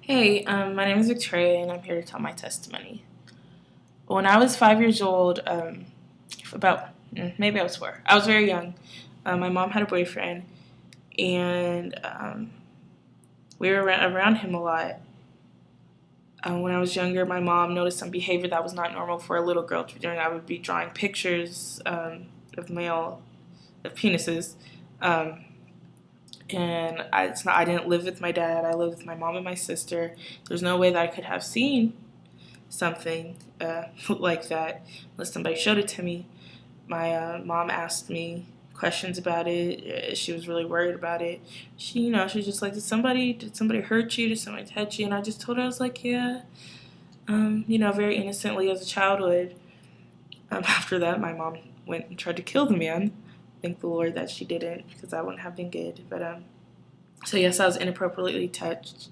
Hey, my name is Victoria, and I'm here to tell my testimony. When I was 5 years old, about maybe I was four. I was very young. My mom had a boyfriend, and we were around him a lot. When I was younger, my mom noticed some behavior that was not normal for a little girl to be doing. I would be drawing pictures of penises, um, and I didn't live with my dad. I lived with my mom and my sister. There's no way that I could have seen something like that unless somebody showed it to me. My mom asked me questions about it. She was really worried about it. She was just like, did somebody hurt you? Did somebody touch you? And I just told her, I was like, yeah, very innocently as a child would. After that, my mom went and tried to kill the man. Thank the Lord that she didn't, because that wouldn't have been good. But so yes, I was inappropriately touched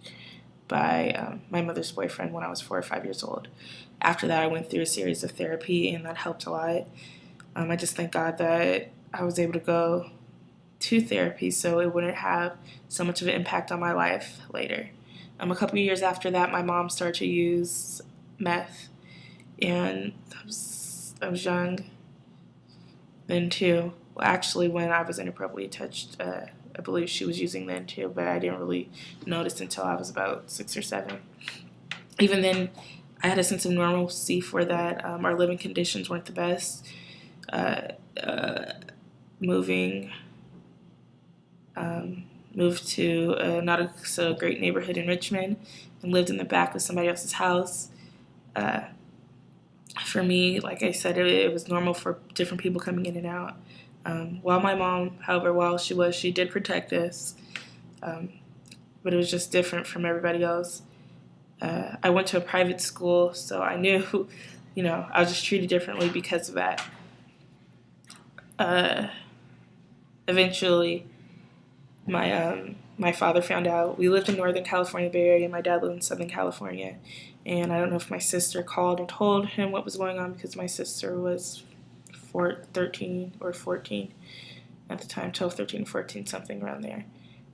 by my mother's boyfriend when I was 4 or 5 years old. After that, I went through a series of therapy, and that helped a lot. I just thank God that I was able to go to therapy so it wouldn't have so much of an impact on my life later. A couple of years after that, my mom started to use meth, and I was young then too. Well, actually, when I was inappropriately touched, I believe she was using then too, but I didn't really notice until I was about 6 or 7. Even then, I had a sense of normalcy for that. Our living conditions weren't the best. Uh, uh, moving, moved to not a so great neighborhood in Richmond and lived in the back of somebody else's house. Uh, for me, like I said, it was normal for different people coming in and out. While my mom, however, she did protect us, um, but it was just different from everybody else. I went to a private school, so I knew, I was just treated differently because of that. Uh, Eventually, my father found out. We lived in Northern California, Bay Area, and my dad lived in Southern California. And I don't know if my sister called and told him what was going on because my sister was 13 or 14 at the time, 12, 13, 14, something around there.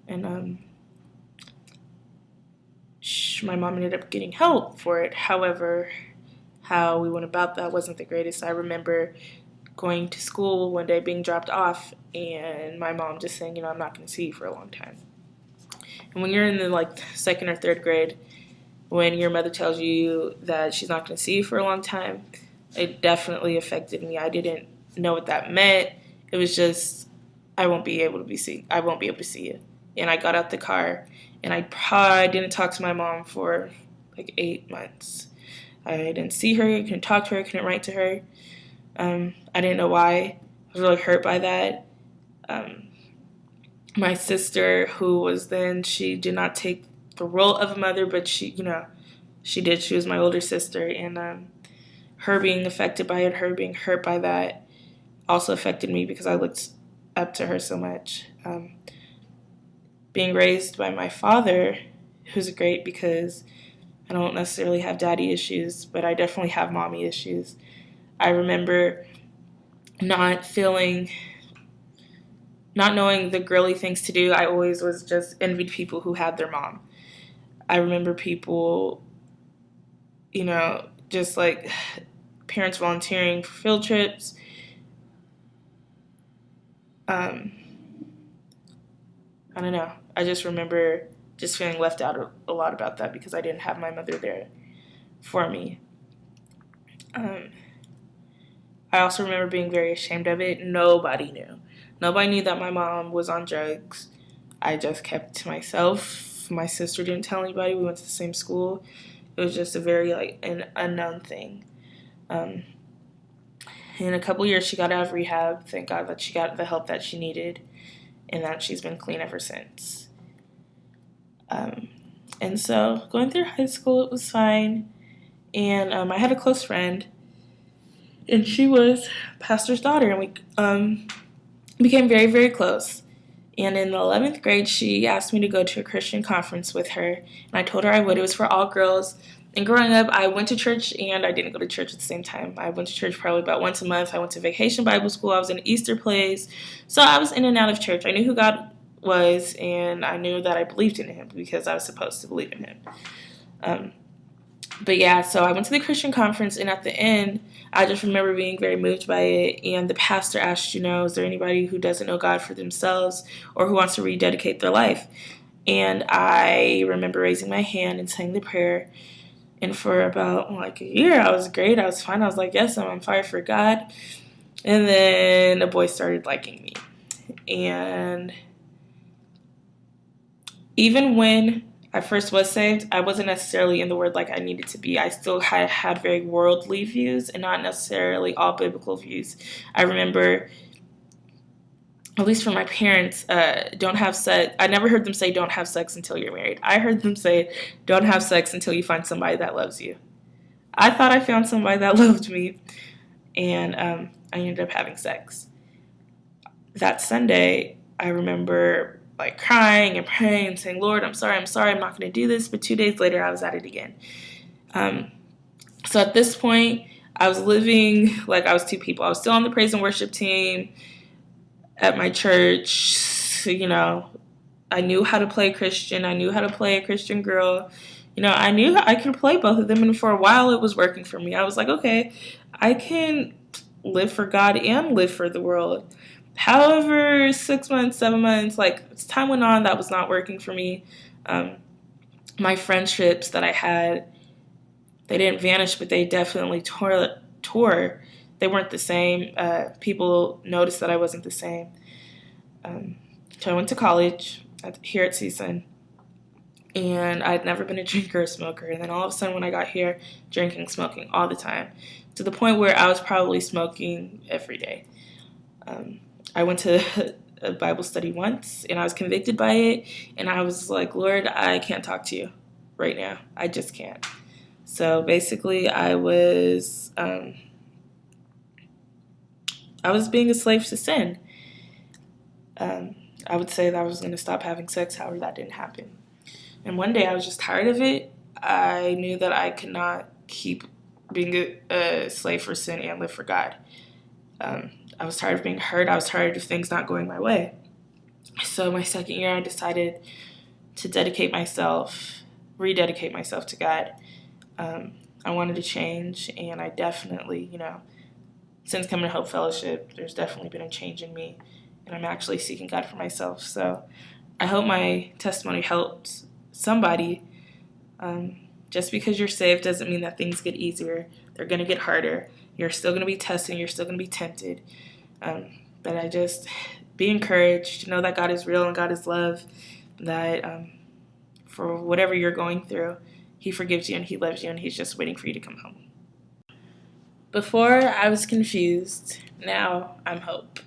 And my mom ended up getting help for it. However, how we went about that wasn't the greatest. I remember going to school one day, being dropped off, and my mom just saying, I'm not going to see you for a long time. And when you're in the second or third grade, when your mother tells you that she's not going to see you for a long time, it definitely affected me. I didn't know what that meant. It was just I won't be able to see you. And I got out the car, and I probably didn't talk to my mom for like 8 months. I didn't see her, couldn't talk to her, couldn't write to her. I didn't know why. I was really hurt by that. My sister, who was then, she did not take the role of a mother, but she did. She was my older sister, and her being affected by it, her being hurt by that, also affected me because I looked up to her so much. Being raised by my father, who's great because I don't necessarily have daddy issues, but I definitely have mommy issues. I remember not knowing the girly things to do. I always was just envied people who had their mom. I remember people, just like parents volunteering for field trips. I don't know. I just remember just feeling left out a lot about that because I didn't have my mother there for me. I also remember being very ashamed of it. Nobody knew. Nobody knew that my mom was on drugs. I just kept to myself. My sister didn't tell anybody. We went to the same school. It was just a very an unknown thing. In a couple years, she got out of rehab. Thank God that she got the help that she needed, and that she's been clean ever since. And so going through high school, it was fine. And I had a close friend, and she was pastor's daughter, and we became very, very close. And in the 11th grade, she asked me to go to a Christian conference with her, and I told her I would. It was for all girls. And growing up, I went to church, and I didn't go to church at the same time. I went to church probably about once a month. I went to vacation Bible school. I was in Easter plays. So I was in and out of church. I knew who God was, and I knew that I believed in him because I was supposed to believe in him. But yeah, so I went to the Christian conference, and at the end, I just remember being very moved by it. And the pastor asked, is there anybody who doesn't know God for themselves or who wants to rededicate their life? And I remember raising my hand and saying the prayer. And for about like a year, I was great. I was fine. I was like, yes, I'm on fire for God. And then a boy started liking me. And even when I first was saved, I wasn't necessarily in the word like I needed to be. I still had very worldly views and not necessarily all biblical views. I remember, at least for my parents, don't have sex. I never heard them say don't have sex until you're married. I heard them say don't have sex until you find somebody that loves you. I thought I found somebody that loved me, and I ended up having sex. That Sunday, I remember like crying and praying and saying, Lord, I'm sorry, I'm not going to do this. But 2 days later, I was at it again. So at this point, I was living like I was two people. I was still on the praise and worship team at my church. I knew how to play Christian. I knew how to play a Christian girl. I knew I could play both of them. And for a while, it was working for me. I was like, okay, I can live for God and live for the world. However, 6 months, 7 months, as time went on, that was not working for me. My friendships that I had, they didn't vanish, but they definitely tore. They weren't the same. People noticed that I wasn't the same. So I went to college here at CSUN, and I'd never been a drinker or smoker. And then all of a sudden when I got here, drinking, smoking all the time, to the point where I was probably smoking every day. I went to a Bible study once, and I was convicted by it, and I was like, Lord, I can't talk to you right now. I just can't. So basically, I was being a slave to sin. I would say that I was going to stop having sex, however, that didn't happen. And one day, I was just tired of it. I knew that I could not keep being a slave for sin and live for God. I was tired of being hurt. I was tired of things not going my way. So my second year, I decided to rededicate myself to God. I wanted to change, and I definitely, since coming to Hope Fellowship, there's definitely been a change in me, and I'm actually seeking God for myself. So I hope my testimony helped somebody. Just because you're saved doesn't mean that things get easier. They're going to get harder. You're still going to be tested. You're still going to be tempted. But I just be encouraged to know that God is real and God is love, that for whatever you're going through, He forgives you and He loves you, and He's just waiting for you to come home. Before, I was confused. Now, I'm hope.